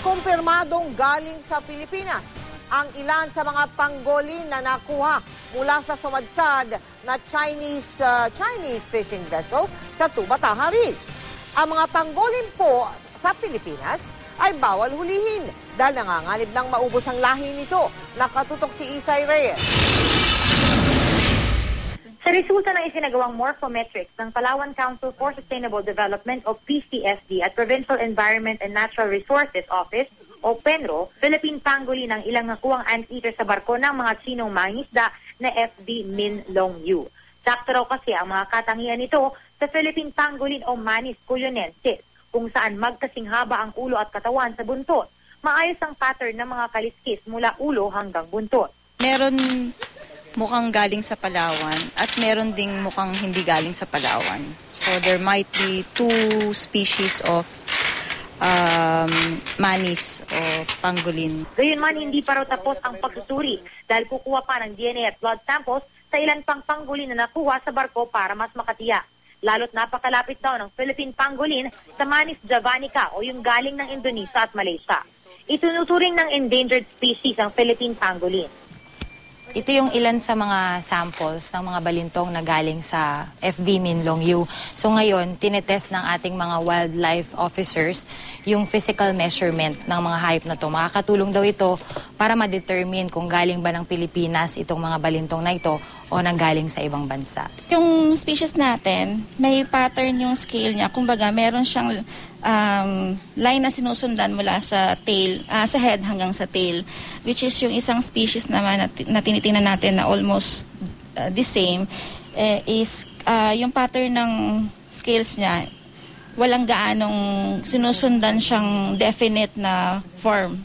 Kumpirmadong galing sa Pilipinas ang ilan sa mga pangolin na nakuha mula sa sumadsad na Chinese fishing vessel sa Tuba-Taha Reef. Ang mga pangolin po sa Pilipinas ay bawal hulihin dahil nanganganib ng maubos ang lahi nito. Nakatutok si Isay Reyes. Sa resulta ng isinagawang morphometrics ng Palawan Council for Sustainable Development o PCSD at Provincial Environment and Natural Resources Office o PENRO, Philippine pangolin ang ilang nakuwang anteater sa barko ng mga Chinong mangingisda na FV Min Long Yu. Sakto raw kasi ang mga katangian nito sa Philippine pangolin o Manis cuyonensis, kung saan magkasing haba ang ulo at katawan sa buntot. Maayos ang pattern ng mga kaliskis mula ulo hanggang buntot. Meron mukhang galing sa Palawan at meron ding mukhang hindi galing sa Palawan. So there might be two species of manis o pangolin. Gayunman, hindi pa raw tapos ang pagsusuri dahil kukuha pa ng DNA at blood samples sa ilan pang pangolin na nakuha sa barko para mas makatiyak. Lalo't napakalapit daw ng Philippine pangolin sa Manis javanica o yung galing ng Indonesia at Malaysia. Itunuturing ng endangered species ang Philippine pangolin. Ito yung ilan sa mga samples ng mga balintong na galing sa FV Min Long Yu. So ngayon, tinetest ng ating mga wildlife officers yung physical measurement ng mga hayop na ito. Makakatulong daw ito para ma-determine kung galing ba ng Pilipinas itong mga balintong na ito o nanggaling sa ibang bansa. Yung species natin, may pattern yung scale niya. Kumbaga, meron siyang line na sinusundan mula sa tail, sa head hanggang sa tail, which is yung isang species naman na tinitingnan natin na almost the same, is yung pattern ng scales niya, walang gaanong sinusundan siyang definite na form.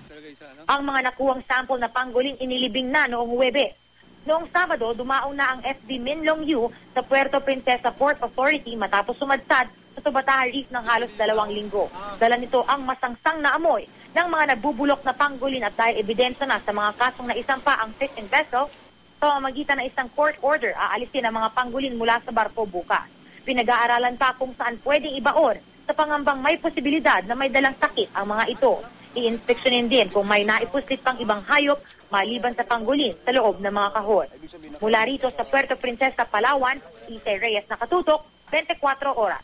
Ang mga nakuwang sample na pangolin inilibing na noong Huwebes. Noong Sabado, dumaong na ang FV Min Long Yu sa Puerto Princesa Port Authority matapos sumadsad sa Tuba-Taha Reef ng halos 2 linggo. Dala nito ang masangsang na amoy ng mga nabubulok na pangolin at dahil ebidensya na sa mga kasong naisampa ang fishing vessel, sa pamamagitan ng isang court order, aalisin ang mga pangolin mula sa barko bukas. Pinag-aaralan pa kung saan pwedeng ibaon sa pangambang may posibilidad na may dalang sakit ang mga ito. I-inspeksyonin din kung may naipuslit pang ibang hayop maliban sa pangolin sa loob ng mga kahon. Mula rito sa Puerto Princesa, Palawan, Isay Reyes, nakatutok, 24 oras.